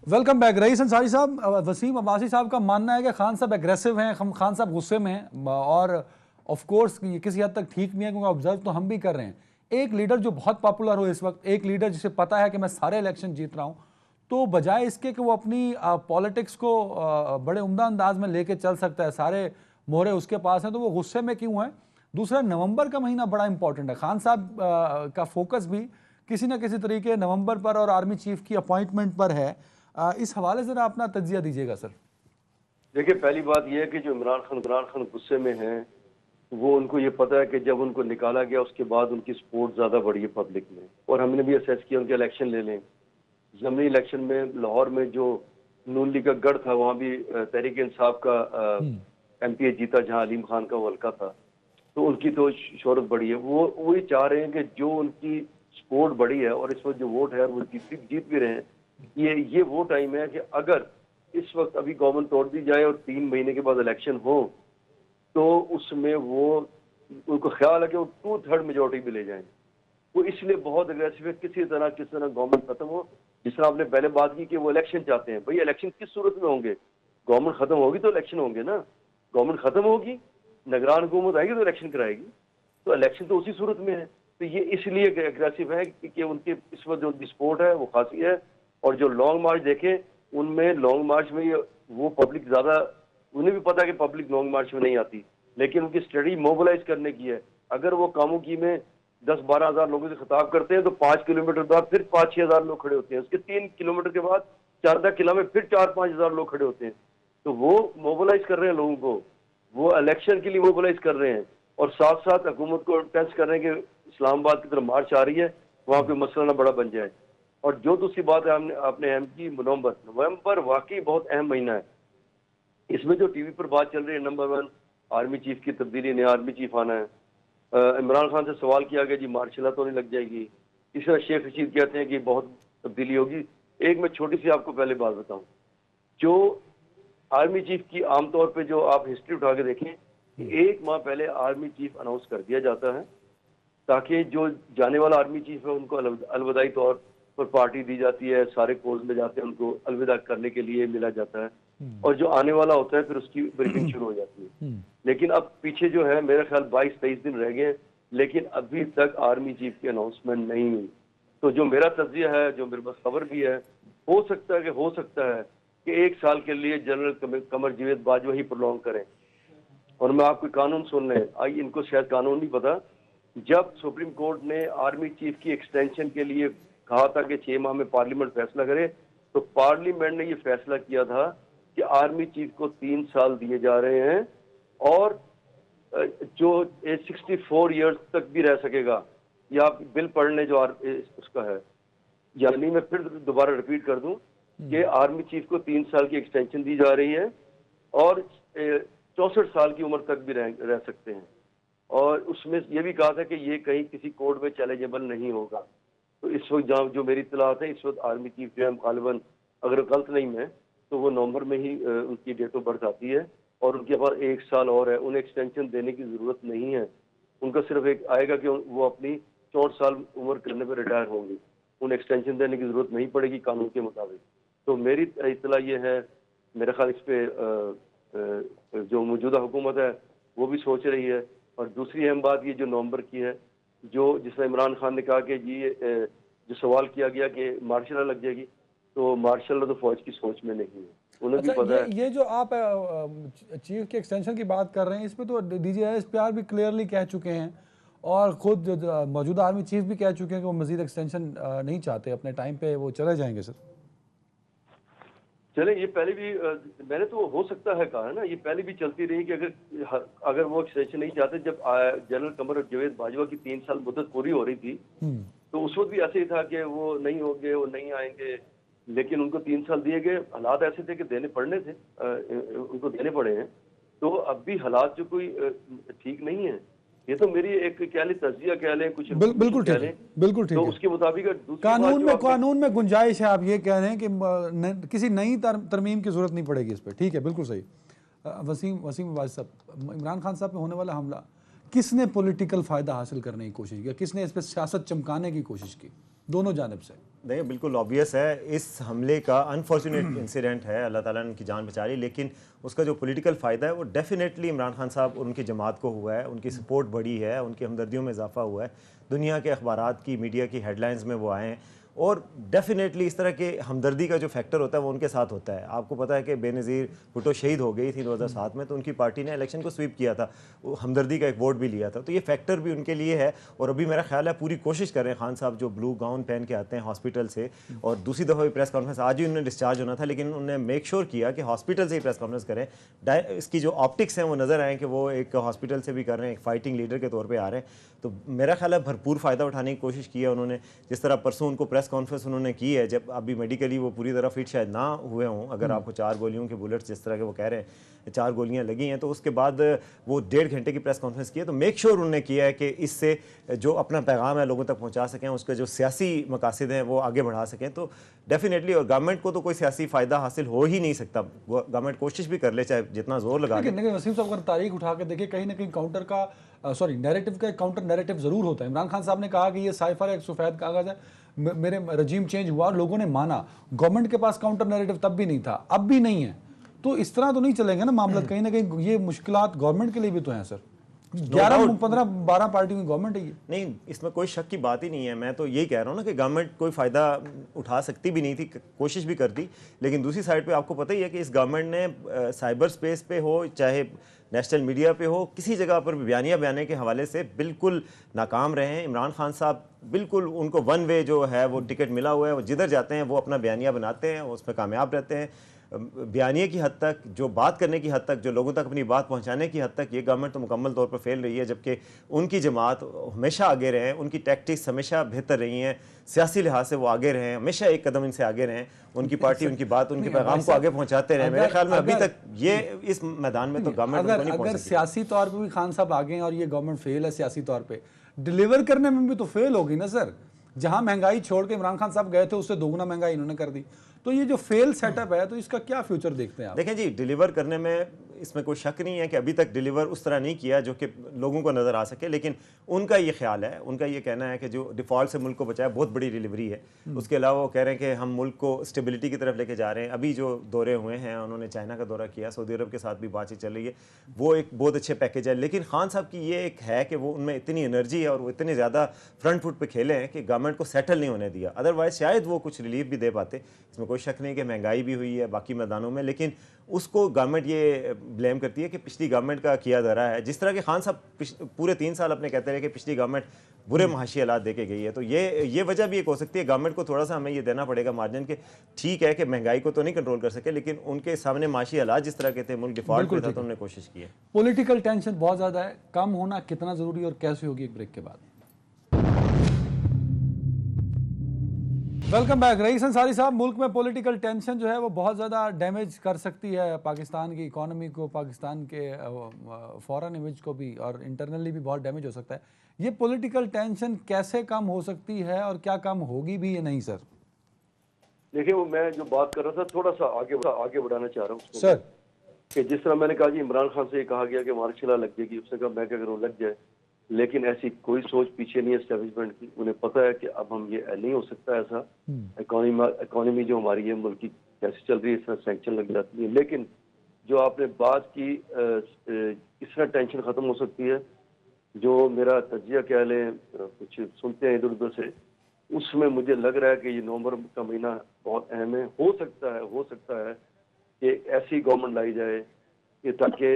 वेलकम बैक। रईस अंसारी साहब, वसीम अब्बासी साहब का मानना है कि खान साहब एग्रेसिव हैं, खान साहब गुस्से में हैं, और ऑफ कोर्स ये किसी हद तक ठीक नहीं है, क्योंकि ऑब्जर्व तो हम भी कर रहे हैं। एक लीडर जो बहुत पॉपुलर हो इस वक्त, एक लीडर जिसे पता है कि मैं सारे इलेक्शन जीत रहा हूँ, तो बजाय इसके कि वो अपनी पॉलिटिक्स को बड़े उम्दा अंदाज में लेके चल सकता है, सारे मोहरे उसके पास हैं, तो वो गुस्से में क्यों है? दूसरा, नवंबर का महीना बड़ा इंपॉर्टेंट है, खान साहब का फोकस भी किसी न किसी तरीके नवंबर पर और आर्मी चीफ की अपॉइंटमेंट पर है। इस हवाले से अपना तज्जिया दीजिएगा सर। देखिए, पहली बात यह है कि जो इमरान खान गुस्से में हैं, वो उनको ये पता है कि जब उनको निकाला गया उसके बाद उनकी सपोर्ट ज़्यादा बढ़ी है पब्लिक में, और हमने भी असेस किया। उनके इलेक्शन ले लें, ज़मीनी इलेक्शन में लाहौर में जो नून लीग का गढ़ था, वहाँ भी तहरीक इंसाफ का MPA जीता, जहाँ अलीम खान का वो हल्का था, तो उनकी तो शोहरत बढ़ी है। वो वही चाह रहे हैं कि जो उनकी सपोर्ट बढ़ी है, और इस वक्त जो वोट है वो जीत भी रहे हैं, ये वो टाइम है कि अगर इस वक्त अभी गवर्नमेंट तोड़ दी जाए और 3 महीने के बाद इलेक्शन हो, तो उसमें वो उनको ख्याल है कि वो 2/3 मेजोरिटी भी ले जाएं। वो इसलिए बहुत अग्रेसिव है, किसी तरह गवर्नमेंट खत्म हो। जिस तरह आपने पहले बात की कि वो इलेक्शन चाहते हैं, भाई इलेक्शन किस सूरत में होंगे? गवर्नमेंट खत्म होगी तो इलेक्शन होंगे ना। गवर्नमेंट खत्म होगी, निगरान हुकूमत आएगी तो इलेक्शन कराएगी, तो इलेक्शन तो उसी सूरत में है। तो ये इसलिए एग्रेसिव है कि उनके इस वक्त जो सपोर्ट है वो खासी है। और जो लॉन्ग मार्च देखें, उनमें लॉन्ग मार्च में वो पब्लिक ज्यादा, उन्हें भी पता है कि पब्लिक लॉन्ग मार्च में नहीं आती, लेकिन उनकी स्टडी मोबिलाइज करने की है। अगर वो कामुकी में 10-12 हज़ार लोगों से खिताब करते हैं तो 5 किलोमीटर बाद फिर 5-6 हज़ार लोग खड़े होते हैं, उसके 3 किलोमीटर के बाद चारदा किला में फिर 4-5 हज़ार लोग खड़े होते हैं। तो वो मोबिलाइज कर रहे हैं लोगों को, वो इलेक्शन के लिए मोबिलाइज कर रहे हैं, और साथ साथ हुकूमत को टेस्ट कर रहे हैं कि इस्लामाबाद की तरफ मार्च आ रही है, वहाँ पे मसला ना बड़ा बन जाए। और जो दूसरी बात है आपने अहम की, नवंबर वाकई बहुत अहम महीना है। इसमें जो टीवी पर बात चल रही है, नंबर 1 आर्मी चीफ की तब्दीली, नया आर्मी चीफ आना है। इमरान खान से सवाल किया गया जी मार्शल तो नहीं लग जाएगी। इस तरह शेख रशीद कहते हैं कि बहुत तब्दीली होगी। एक मैं छोटी सी आपको पहले बात बताऊं, जो आर्मी चीफ की आमतौर पे जो आप हिस्ट्री उठा के देखें, 1 माह पहले आर्मी चीफ अनाउंस कर दिया जाता है, ताकि जो जाने वाला आर्मी चीफ है उनको अलविदाई तौर पर पार्टी दी जाती है, सारे कोर्स में जाते हैं, उनको अलविदा करने के लिए मिला जाता है, और जो आने वाला होता है फिर उसकी ब्रीफिंग शुरू हो जाती है। लेकिन अब पीछे जो है मेरा ख्याल 22-23 दिन रह गए, लेकिन अभी तक आर्मी चीफ की अनाउंसमेंट नहीं हुई। तो जो मेरा तज्जिया है, जो मेरे पास खबर भी है, हो सकता है कि 1 साल के लिए जनरल कमर जावेद बाजवा ही प्रोलॉन्ग करें। और मैं आपको कानून सुन लें, आई इनको शायद कानून नहीं पता, जब सुप्रीम कोर्ट ने आर्मी चीफ की एक्सटेंशन के लिए कहा था कि 6 माह में पार्लियामेंट फैसला करे, तो पार्लियामेंट ने ये फैसला किया था कि आर्मी चीफ को 3 साल दिए जा रहे हैं, और जो 64 ईयर्स तक भी रह सकेगा। या आप बिल पढ़ लें जो उसका है, यानी मैं फिर दोबारा रिपीट कर दूं कि आर्मी चीफ को 3 साल की एक्सटेंशन दी जा रही है, और 64 साल की उम्र तक भी रह सकते हैं। और उसमें यह भी कहा था कि ये कहीं किसी कोर्ट में चैलेंजेबल नहीं होगा। तो इस वक्त जहाँ जो मेरी इत्तलात है, इस वक्त आर्मी चीफ जो है गालिबन, अगर गलत नहीं मैं, तो वो नवंबर में ही उनकी डेट ऑफ बर्थ आती है, और उनके पास 1 साल और है। उन्हें एक्सटेंशन देने की जरूरत नहीं है, उनका सिर्फ एक आएगा कि वो अपनी 64 साल उम्र करने पर रिटायर होंगे, उन्हें एक्सटेंशन देने की जरूरत नहीं पड़ेगी कानून के मुताबिक। तो मेरी इत्तला ये है, मेरे ख्याल इस पे जो मौजूदा हुकूमत है वो भी सोच रही है। और दूसरी अहम बात ये जो नवंबर की है, जो जिसमें इमरान खान ने कहा कि जी जो सवाल किया गया कि मार्शल लग जाएगी, तो मार्शल तो फौज की सोच में नहीं है, उन्हें भी पता है। ये जो आप चीफ के एक्सटेंशन की बात कर रहे हैं, इसमें तो DGISPR भी क्लियरली कह चुके हैं, और खुद जो मौजूदा आर्मी चीफ भी कह चुके हैं कि वो मजीद एक्सटेंशन नहीं चाहते, अपने टाइम पे वो चले जाएंगे सर। चले, ये पहले भी मैंने तो हो सकता है कहा है ना, ये पहले भी चलती रही कि अगर वो एक्सटेंशन नहीं चाहते। जब जनरल कमर जावेद बाजवा की 3 साल मुद्दत पूरी हो रही थी, तो उस वक्त भी ऐसे ही था कि वो नहीं होंगे, वो नहीं आएंगे, लेकिन उनको 3 साल दिए गए। हालात ऐसे थे कि देने पड़ने थे, उनको देने पड़े हैं। तो अब भी हालात जो कोई ठीक नहीं है। ये तो मेरी एक कह लें तज्जिया कह लें, कुछ बिल्कुल ठीक है, बिल्कुल ठीक तो है। उसके मुताबिक कानून में गुंजाइश है, आप ये कह रहे हैं कि किसी नई तरमीम की जरूरत नहीं पड़ेगी इस पर, ठीक है, बिल्कुल सही। वसीम वाजिद साहब, इमरान खान साहब पे होने वाला हमला किसने पॉलिटिकल फ़ायदा हासिल करने की कोशिश की, किसने इस पर सियासत चमकाने की कोशिश की, दोनों जानिब से? देखिए, बिल्कुल ऑब्वियस है, इस हमले का अनफॉर्चुनेट इंसिडेंट है, अल्लाह ताला ने उनकी जान बचा ली, लेकिन उसका जो पॉलिटिकल फ़ायदा है वो डेफिनेटली इमरान खान साहब और उनकी जमात को हुआ है। उनकी सपोर्ट बढ़ी है, उनकी हमदर्दियों में इजाफा हुआ है, दुनिया के अखबारात की, मीडिया की हेडलाइंस में वो आए हैं, और डेफिनेटली इस तरह के हमदर्दी का जो फैक्टर होता है वो उनके साथ होता है। आपको पता है कि बेनज़ीर भुट्टो शहीद हो गई थी 2007 में, तो उनकी पार्टी ने इलेक्शन को स्वीप किया था, वो हमदर्दी का एक वोट भी लिया था, तो ये फैक्टर भी उनके लिए है। और अभी मेरा ख्याल है पूरी कोशिश कर रहे हैं खान साहब, जो ब्लू गाउन पहन के आते हैं हॉस्पिटल से, और दूसरी दफ़ा भी प्रेस कॉन्फ्रेंस, आज ही उन्होंने डिस्चार्ज होना था, लेकिन उन्होंने मेक श्योर किया कि हॉस्पिटल से ही प्रेस कॉन्फ्रेंस करें। इसकी जो ऑप्टिक्स हैं वो नज़र आए कि वो एक हॉस्पिटल से भी कर रहे हैं, एक फाइटिंग लीडर के तौर पर आ रहे हैं। तो मेरा ख्याल है भरपूर फ़ायदा उठाने की कोशिश की है उन्होंने। जिस तरह परसों उनको प्रेस प्रेस कॉन्फ्रेंस उन्होंने की है, जब अभी मेडिकली वो पूरी तरह फिट शायद ना हुए हों, अगर आपको 4 गोलियों के बुलेट्स जिस तरह के वो कह रहे हैं 4 गोलियां लगी हैं, तो उसके बाद वो 1.5 घंटे की प्रेस कॉन्फ्रेंस की है। तो मेक श्योर उन्होंने किया है कि इससे जो अपना पैगाम है लोगों तक पहुंचा सकें, उसके जो सियासी मकासद हैं वो आगे बढ़ा सकें। तो डेफिनेटली, और गवर्नमेंट को तो कोई सियासी फ़ायदा हासिल हो ही नहीं सकता, गवर्नमेंट कोशिश भी कर ले चाहे जितना जोर लगा के। लेकिन वसीम साहब अगर तारीख उठा के देखिए, कहीं ना कहीं काउंटर का नैरेटिव का काउंटर नैरेटिव जरूर होता है। इमरान खान साहब ने कहा कि ये साइफर एक सफेद कागज है, मेरे रजीम चेंज हुआ और लोगों ने माना। गवर्नमेंट के पास काउंटर नैरेटिव तब भी नहीं था, अब भी नहीं है। तो इस तरह तो नहीं चलेंगे ना मामला। कहीं ना कहीं ये मुश्किलात गवर्नमेंट के लिए भी तो हैं सर। 11, 15, 12 पार्टियों की गवर्नमेंट है ये। नहीं, इसमें कोई शक की बात ही नहीं है। मैं तो यही कह रहा हूँ ना कि गवर्नमेंट कोई फ़ायदा उठा सकती भी नहीं थी, कोशिश भी करती। लेकिन दूसरी साइड पे आपको पता ही है कि इस गवर्नमेंट ने साइबर स्पेस पे हो चाहे नेशनल मीडिया पे हो, किसी जगह पर बयानियाँ बयाने के हवाले से बिल्कुल नाकाम रहे हैं। इमरान खान साहब बिल्कुल, उनको वन वे जो है वो टिकट मिला हुआ है, वो जिधर जाते हैं वो अपना बयानिया बनाते हैं, उसमें कामयाब रहते हैं। बयानिए की हद तक, जो बात करने की हद तक, जो लोगों तक अपनी बात पहुंचाने की हद तक ये गवर्नमेंट तो मुकम्मल तौर पर फेल रही है। जबकि उनकी जमात हमेशा आगे रहे हैं, उनकी टैक्टिक्स हमेशा बेहतर रही हैं, सियासी लिहाज से वो आगे रहे हैं, हमेशा एक कदम इनसे आगे रहे हैं। उनकी पार्टी उनकी बात, उनके पैगाम को आगे पहुंचाते रहे। मेरे ख्याल में अभी तक ये इस मैदान में तो गवर्नमेंट अगर सियासी तौर पर भी खान साहब आगे हैं और ये गवर्नमेंट फेल है सियासी तौर पर, डिलीवर करने में भी तो फेल होगी ना सर। जहां महंगाई छोड़ के इमरान खान साहब गए थे, उससे दोगुना महंगाई इन्होंने कर दी। तो ये जो फेल सेटअप है, तो इसका क्या फ्यूचर देखते हैं आप? देखें जी, डिलीवर करने में इसमें कोई शक नहीं है कि अभी तक डिलीवर उस तरह नहीं किया जो कि लोगों को नज़र आ सके। लेकिन उनका ये ख्याल है, उनका ये कहना है कि जो डिफ़ॉल्ट से मुल्क को बचाया बहुत बड़ी डिलीवरी है। उसके अलावा वो कह रहे हैं कि हम मुल्क को स्टेबिलिटी की तरफ लेके जा रहे हैं। अभी जो दौरे हुए हैं, उन्होंने चाइना का दौरा किया, सऊदी अरब के साथ भी बातचीत चल रही है, वो एक बहुत अच्छे पैकेज है। लेकिन खान साहब की ये एक है कि वो उनमें इतनी एनर्जी है और वो इतने ज़्यादा फ्रंट फुट पर खेले हैं कि गवर्नमेंट को सेटल नहीं होने दिया। अदरवाइज शायद वो कुछ रिलीफ भी दे पाते। इसमें कोई शक नहीं कि महंगाई भी हुई है बाकी मैदानों में, लेकिन उसको गवर्नमेंट ये ब्लेम करती है कि पिछली गवर्नमेंट का किया जा रहा है। जिस तरह के खान साहब पूरे 3 साल अपने कहते रहे कि पिछली गवर्नमेंट बुरे महाशी हालात दे के गई है, तो ये वजह भी एक हो सकती है। गवर्नमेंट को थोड़ा सा हमें ये देना पड़ेगा मार्जिन के, ठीक है कि महंगाई को तो नहीं कंट्रोल कर सके, लेकिन उनके सामने माशी हालात जिस तरह के थे, मुल्क डिफॉल्ट पे था, तो उन्होंने कोशिश की है। पॉलिटिकल टेंशन बहुत ज़्यादा है, कम होना कितना ज़रूरी और कैसे होगी, एक ब्रेक के बाद। Welcome back. रईस अंसारी साहब, मुल्क में पॉलिटिकल टेंशन जो है वो बहुत ज़्यादा डैमेज कर सकती है पाकिस्तान की इकॉनमी को, पाकिस्तान के फॉरेन इमेज को भी, और इंटरनली भी बहुत डैमेज हो सकता है। ये पॉलिटिकल टेंशन कैसे कम हो सकती है और क्या कम होगी भी या नहीं सर? देखिए, वो मैं जो बात कर रहा था थोड़ा सा आगे बढ़ाना चाह रहा हूँ सर। कि जिस तरह मैंने कहा जी, इमरान खान से ये कहा गया कि मार्शल लग जाएगी, उसने कहा मैं क्या करूँ, लग जाए। लेकिन ऐसी कोई सोच पीछे नहीं है एस्टेब्लिशमेंट की। उन्हें पता है कि अब हम ये नहीं हो सकता ऐसा। इकोनॉमी जो हमारी है मुल्क की कैसे चल रही है, इस तरह सैंक्शन लग जाती है। लेकिन जो आपने बात की, इस तरह टेंशन खत्म हो सकती है, जो मेरा तजिया कह लें, कुछ सुनते हैं इधर उधर से, उसमें मुझे लग रहा है कि ये नवंबर का महीना बहुत अहम है। हो सकता है कि ऐसी गवर्नमेंट लाई जाए कि ताकि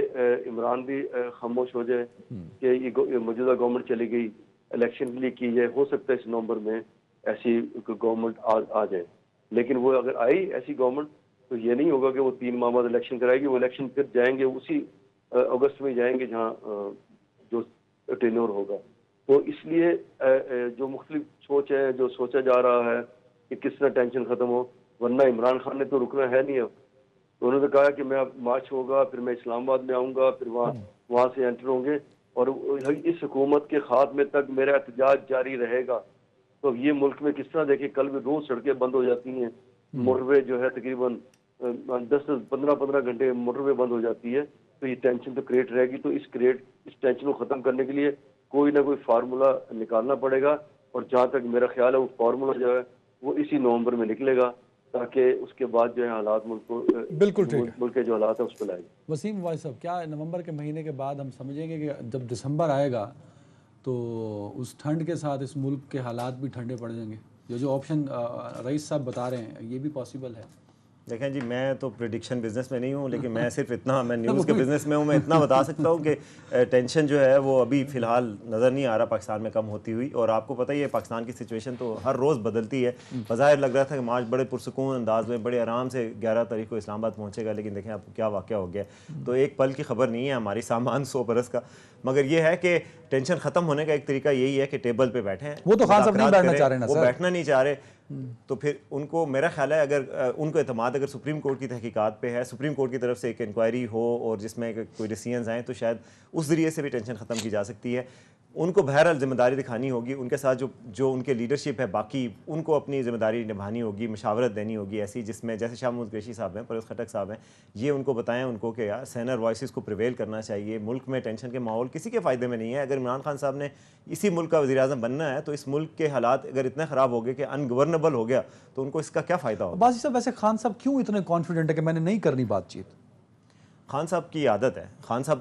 इमरान भी खामोश हो जाए कि ये मौजूदा गवर्नमेंट चली गई, इलेक्शन के लिए की जाए। हो सकता है इस नवंबर में ऐसी गवर्नमेंट आ जाए। लेकिन वो अगर आई ऐसी गवर्नमेंट, तो ये नहीं होगा कि वो 3 माह बाद इलेक्शन कराएगी। वो इलेक्शन फिर जाएंगे उसी अगस्त में जाएंगे जहाँ जो टेन्योर होगा। तो इसलिए जो मुख्तलिफ सोच है, जो सोचा जा रहा है कि किस तरह टेंशन खत्म हो, वरना इमरान खान ने तो रुकना है नहीं। अब तो उन्होंने कहा कि मैं अब मार्च होगा, फिर मैं इस्लामाबाद में आऊँगा, फिर वहाँ से एंटर होंगे और इस हुकूमत के खात्मे तक मेरा एहतजाज जारी रहेगा। तो ये मुल्क में किस तरह देखिए, कल भी रोज सड़कें बंद हो जाती हैं, मोटरवे जो है तकरीबन 10-15 घंटे मोटरवे बंद हो जाती है। तो ये टेंशन तो क्रिएट रहेगी। तो इस टेंशन को ख़त्म करने के लिए कोई ना कोई फार्मूला निकालना पड़ेगा। और जहाँ तक मेरा ख्याल है वो फार्मूला जो है वो इसी नवंबर में निकलेगा, ताकि उसके बाद जो है हालात मुल्क को बिल्कुल ठीक, मुल्क के जो हालात है उस पर लाएंगे। वसीम भाई साहब, क्या नवंबर के महीने के बाद हम समझेंगे कि जब दिसंबर आएगा तो उस ठंड के साथ इस मुल्क के हालात भी ठंडे पड़ जाएंगे? जो ऑप्शन रईस साहब बता रहे हैं ये भी पॉसिबल है? देखें जी, मैं तो प्रेडिक्शन बिजनेस में नहीं हूँ, लेकिन मैं सिर्फ इतना, मैं न्यूज़ के बिजनेस में हूँ, मैं इतना बता सकता हूँ कि टेंशन जो है वो अभी फ़िलहाल नज़र नहीं आ रहा पाकिस्तान में कम होती हुई। और आपको पता ही है पाकिस्तान की सिचुएशन तो हर रोज़ बदलती है। बज़ाहिर लग रहा था कि मार्च बड़े पुरसुकून अंदाज में बड़े आराम से 11 तारीख को इस्लामाबाद पहुँचेगा, लेकिन देखें आपको क्या वाक़या हो गया। तो एक पल की खबर नहीं है हमारी, सामान 100 बरस का। मगर ये है कि टेंशन ख़त्म होने का एक तरीका यही है कि टेबल पे बैठें। वो तो खान साहब नहीं बैठना चाह रहे ना, वो बैठना नहीं चाह रहे। तो फिर उनको, मेरा ख्याल है, अगर उनको एतमाद अगर सुप्रीम कोर्ट की तहकीकात पे है, सुप्रीम कोर्ट की तरफ से एक इंक्वायरी हो और जिसमें कोई डिसीजंस आएँ, तो शायद उस ज़रिए से भी टेंशन ख़त्म की जा सकती है। उनको बहरहाल जिम्मेदारी दिखानी होगी, उनके साथ जो उनके लीडरशिप है बाकी, उनको अपनी जिम्मेदारी निभानी होगी, मशावरत देनी होगी ऐसी, जिसमें जैसे शाह महमूद कुरैशी साहब हैं, परवेज़ खट्टक साहब हैं, ये उनको बताएं उनको कि यार सैनर वॉइस को प्रिवेल करना चाहिए। मुल्क में टेंशन के माहौल किसी के फ़ायदे में नहीं है। अगर इमरान खान साहब ने इसी मुल्क का वज़ीर-ए-आज़म बनना है तो इस मुल्क के हालात अगर इतने ख़राब हो गए कि अनगवर्नेबल हो गया तो उनको इसका क्या फ़ायदा होगा। अब्बासी साहब, वैसे खान साहब क्यों इतने कॉन्फिडेंट है कि मैंने नहीं करनी बातचीत? खान साहब की आदत है। खान साहब,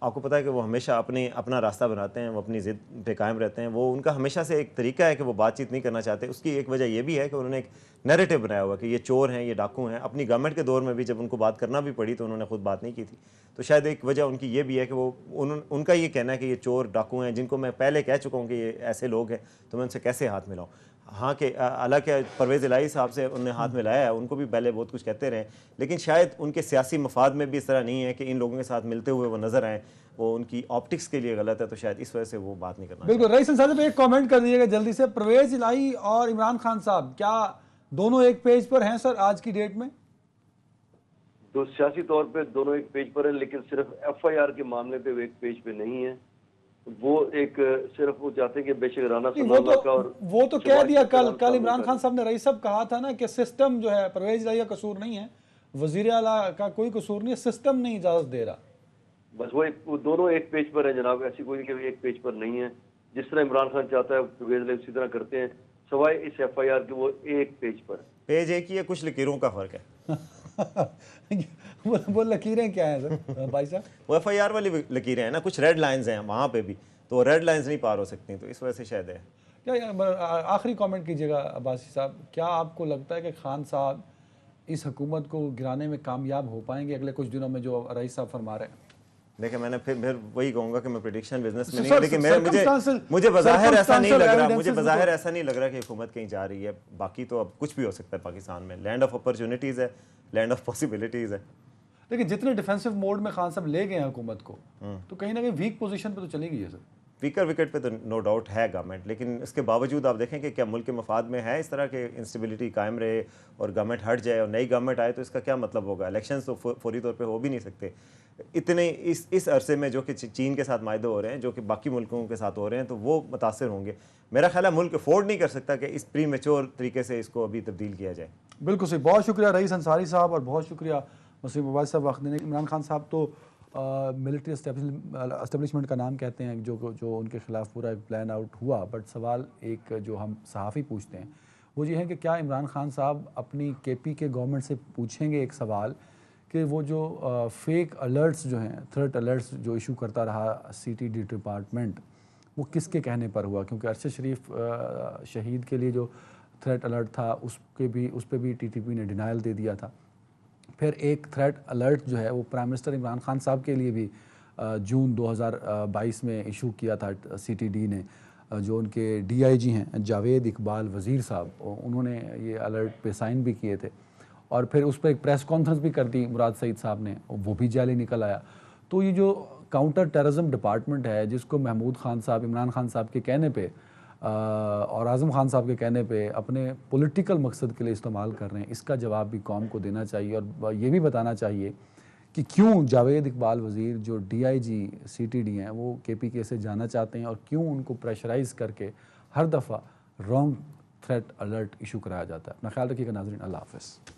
आपको पता है कि वो हमेशा अपना रास्ता बनाते हैं, वो अपनी ज़िद पे कायम रहते हैं। वो उनका हमेशा से एक तरीका है कि वो बातचीत नहीं करना चाहते। उसकी एक वजह ये भी है कि उन्होंने एक नैरेटिव बनाया हुआ कि ये चोर हैं, ये डाकू हैं। अपनी गवर्नमेंट के दौर में भी जब उनको बात करना भी पड़ी तो उन्होंने खुद बात नहीं की थी। तो शायद एक वजह उनकी ये भी है कि उनका ये कहना है कि ये चोर डाकू हैं, जिनको मैं पहले कह चुका हूँ कि ये ऐसे लोग हैं, तो मैं उनसे कैसे हाथ मिलाऊँ। हाँ कि हालांकि परवेज़ इलाही साहब से उन्होंने हाथ मिलाया है, उनको भी पहले बहुत कुछ कहते रहे, लेकिन शायद उनके सियासी मफाद में भी इस तरह नहीं है कि इन लोगों के साथ मिलते हुए वो नज़र आएँ। वो उनकी ऑप्टिक्स के लिए गलत है, तो शायद इस वजह से वो बात नहीं करना। बिल्कुल। रईस अंसारी पे एक कमेंट कर दीजिएगा जल्दी से, परवेज़ इलाही और इमरान खान साहब क्या दोनों एक पेज पर हैं सर आज की डेट में? तो सियासी तौर पे दोनों एक पेज पर हैं, लेकिन सिर्फ FIR के मामले पे वो एक पेज पे नहीं है। वो एक सिर्फ वो चाहते हैं कि बेशक राना सनाउल्लाह का, और वो तो कह दिया कल इमरान खान साहब ने, रईस साहब कहा था ना कि सिस्टम जो है, परवेज़ इलाही का कसूर नहीं है, वजीर आला का कोई कसूर नहीं है, सिस्टम नहीं इजाजत दे रहा। बस वो दोनों एक पेज पर है जनाब, ऐसी कोई कि एक पेज पर नहीं है। जिस तरह इमरान खान चाहता है परवेज़ इलाही उसी तरह करते हैं, सवाए इस FIR के वो एक पेज पर। पेज एक ही है, कुछ लकीरों का फ़र्क है। वो लकीरें क्या हैं सर भाई साहब? वो FIR वाली लकीरें हैं ना, कुछ रेड लाइंस हैं वहाँ पे भी, तो रेड लाइंस नहीं पार हो सकती, तो इस वजह से शायद है। क्या आखिरी कमेंट कीजिएगा अब्बासी साहब, क्या आपको लगता है कि खान साहब इस हुकूमत को गिराने में कामयाब हो पाएंगे अगले कुछ दिनों में, जो रईस साहब फरमा रहे हैं? देखिए, मैंने फिर वही कहूँगा कि मैं प्रेडिक्शन बिजनेस में नहीं हूँ, लेकिन मुझे बज़ाहिर ऐसा नहीं लग रहा, कि हुकूमत कहीं जा रही है। बाकी तो अब कुछ भी हो सकता है पाकिस्तान में। लैंड ऑफ अपॉर्चुनिटीज़ है, लैंड ऑफ पॉसिबिलिटीज़ है। लेकिन जितने डिफेंसिव मोड में खान साहब ले गए हैं हुकूमत को, तो कहीं ना कहीं वीक पोजीशन पे तो चली गई है सर। वीकर विकेट पे तो नो डाउट है गवर्नमेंट, लेकिन इसके बावजूद आप देखें कि क्या मुल्क के मफाद में है इस तरह के इंस्टेबिलिटी कायम रहे और गवर्नमेंट हट जाए और नई गवर्नमेंट आए, तो इसका क्या मतलब होगा? इलेक्शंस तो फौरी तौर पे हो भी नहीं सकते इतने इस अरसे में, जो कि चीन के साथ मायदे हो रहे हैं, जो कि बाकी मुल्कों के साथ हो रहे हैं, तो वो मुतासर होंगे। मेरा ख्याल है मुल्क अफोर्ड नहीं कर सकता कि इस प्री मैच्योर तरीके से इसको अभी तब्दील किया जाए। बिल्कुल सही। बहुत शुक्रिया रईस अंसारी साहब और बहुत शुक्रिया वसीम अब्बासी साहब वक्त देने। इमरान खान साहब तो मिलिट्री एस्टेब्लिशमेंट का नाम कहते हैं, जो उनके खिलाफ पूरा एक प्लान आउट हुआ। बट सवाल एक जो हम सहाफ़ी पूछते हैं वो ये है कि क्या इमरान खान साहब अपनी KP के गवर्नमेंट से पूछेंगे एक सवाल कि वो जो फेक अलर्ट्स जो हैं, थ्रेट अलर्ट्स जो इशू करता रहा CTD डिपार्टमेंट, वो किसके कहने पर हुआ? क्योंकि अरशद शरीफ शहीद के लिए जो थ्रेट अलर्ट था उस पर भी TTP ने डिनाइल दे दिया था। फिर एक थ्रेट अलर्ट जो है वो प्राइम मिनिस्टर इमरान खान साहब के लिए भी जून 2022 में इशू किया था CTD ने। जो उनके DIG हैं जावेद इकबाल वज़ीर साहब, उन्होंने ये अलर्ट पे साइन भी किए थे और फिर उस पर एक प्रेस कॉन्फ्रेंस भी कर दी मुराद सईद साहब ने, वो भी जाली निकल आया। तो ये जो काउंटर टेररिज्म डिपार्टमेंट है, जिसको महमूद खान साहब इमरान खान साहब के कहने पे और आज़म खान साहब के कहने पे अपने पॉलिटिकल मकसद के लिए इस्तेमाल कर रहे हैं, इसका जवाब भी कौम को देना चाहिए। और ये भी बताना चाहिए कि क्यों जावेद इकबाल वज़ीर जो DIG CTD हैं वो KPK से जाना चाहते हैं और क्यों उनको प्रेशराइज़ करके हर दफ़ा रॉन्ग थ्रेट अलर्ट इशू कराया जाता है। अपना ख्याल रखिएगा नाज़रीन, अल्लाह हाफ़िज़।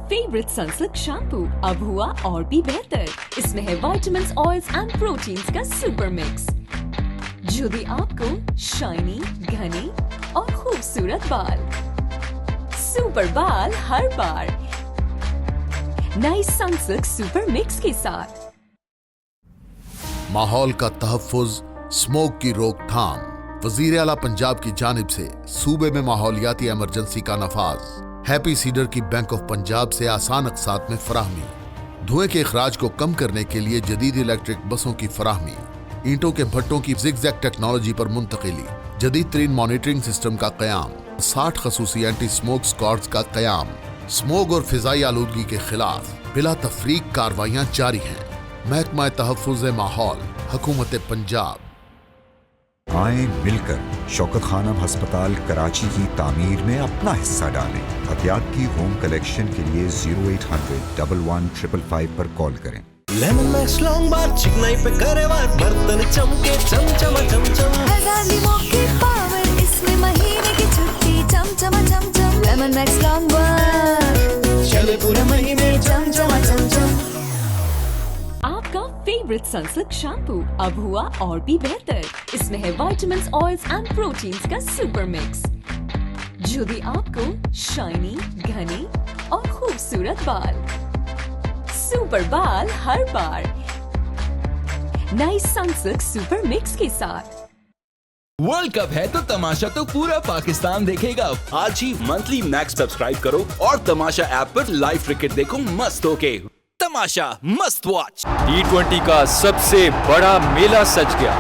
फेवरेट सनसिल्क शैम्पू अब हुआ और भी बेहतर। इसमें है विटामिन्स, ऑयल्स एंड प्रोटीन्स का सुपर मिक्स जो दे आपको शाइनी, घने और खूबसूरत बाल। सुपर बाल हर बार नई सनसिल्क सुपर मिक्स के साथ। माहौल का तहफ्फुज, स्मोक की रोकथाम। वजीर आला पंजाब की जानिब से सूबे में माहौलियाती इमरजेंसी का नफाज। हैप्पी सीडर की बैंक ऑफ पंजाब से आसान अक़सात में फराहमी। धुएं के अखराज को कम करने के लिए जदीद इलेक्ट्रिक बसों की फराहमी। ईंटों के भट्टों की ज़िगज़ैग टेक्नोलॉजी पर मुंतकिली। जदीद तरीन मॉनिटरिंग सिस्टम का क़याम। 60 खसूसी एंटी स्मोक स्क्वाड्स का क़याम। स्मोक और फिजाई आलूदगी के खिलाफ बिला तफरीक कार्रवाइयाँ जारी हैं। महकमा तहफ़्फ़ुज़ माहौल, हुकूमत पंजाब। आए मिलकर शौकत खानम अस्पताल कराची की तामीर में अपना हिस्सा डालें। अतियात की होम कलेक्शन के लिए 0800 11 पर कॉल करें। लेमन मैक्स लॉन्ग बार चिकनाई पे करे वार, बर्तन चमके चमचमा चमचम। हजार लीमों की पावर, इसमें महीने की छुट्टी चमचमा चमचम। लेमन मैक्स लॉन्ग बार चले पूरे महीने चमचमा चमचम। आपका फेवरेट सनसिल्क शैम्पू अब हुआ और भी बेहतर। इसमें है विटामिन्स, ऑयल्स एंड प्रोटीन्स का सुपर मिक्स, जो दी आपको शाइनी, घने और खूबसूरत बाल। सुपर बाल हर बार नई सनसिल्क सुपर मिक्स के साथ। वर्ल्ड कप है तो तमाशा तो पूरा पाकिस्तान देखेगा। आज ही मंथली मैक्स सब्सक्राइब करो और तमाशा ऐप पर लाइव क्रिकेट देखो मस्त होके। तमाशा मस्त वॉच। T20 का सबसे बड़ा मेला सज गया।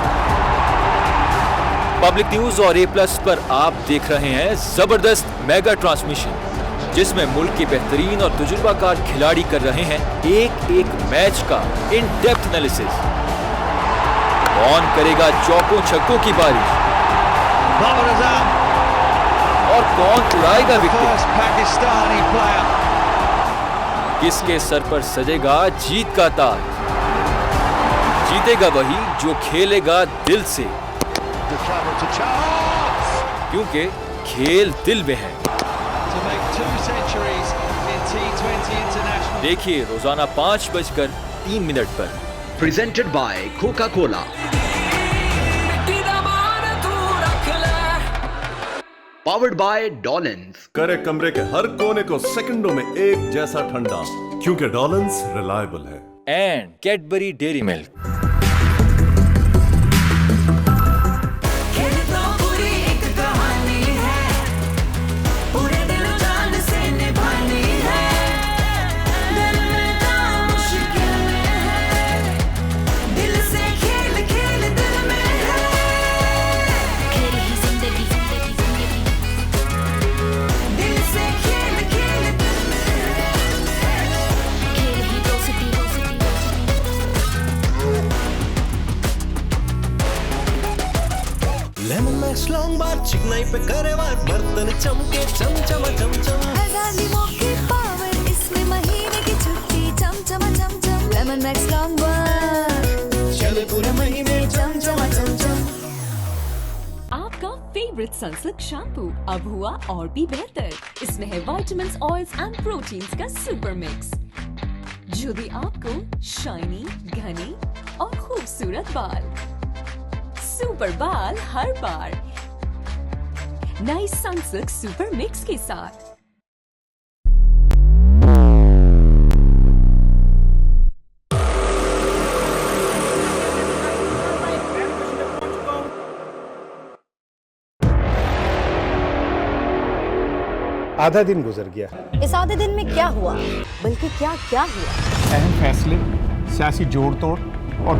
पब्लिक न्यूज और A+ पर आप देख रहे हैं जबरदस्त मेगा ट्रांसमिशन, जिसमें मुल्क के बेहतरीन और तजुर्बाकार खिलाड़ी कर रहे हैं एक एक मैच का इन डेप्थ एनालिसिस। कौन करेगा चौकों छक्कों की बारिश और कौन उड़ाएगा विकेट, किसके सर पर सजेगा जीत का ताज। जीतेगा वही जो खेलेगा दिल से, क्योंकि खेल दिल में है। देखिए रोजाना 5:03 पर। Presented by Coca Cola. Powered by Dawlance. करे कमरे के हर कोने को सेकंडों में एक जैसा ठंडा, क्योंकि डॉलेंस रिलायबल है। And Cadbury Dairy Milk. Lemon Max long bar चिकनाई पे करे वार, बर्तन चमके चमचमा चमचम। हजार लीमों की पावर, इसमें महीने की छुट्टी चमचमा चमचम। लेमन मैक्स लॉन्ग बार चले पूरे महीने चमचमा चमचम। आपका फेवरेट सनसिल्क शैम्पू अब हुआ और भी बेहतर। इसमें है विटामिन्स, ऑयल्स एंड प्रोटीन्स का सुपर मिक्स, जो दी आपको शाइनी, घने और खूबसूरत बाल। सुपर बाल हर बार नई सनसिल्क सुपर मिक्स के साथ। आधा दिन गुजर गया। इस आधे दिन में क्या हुआ, बल्कि क्या क्या हुआ? अहम फैसले, सियासी जोड़ तोड़ और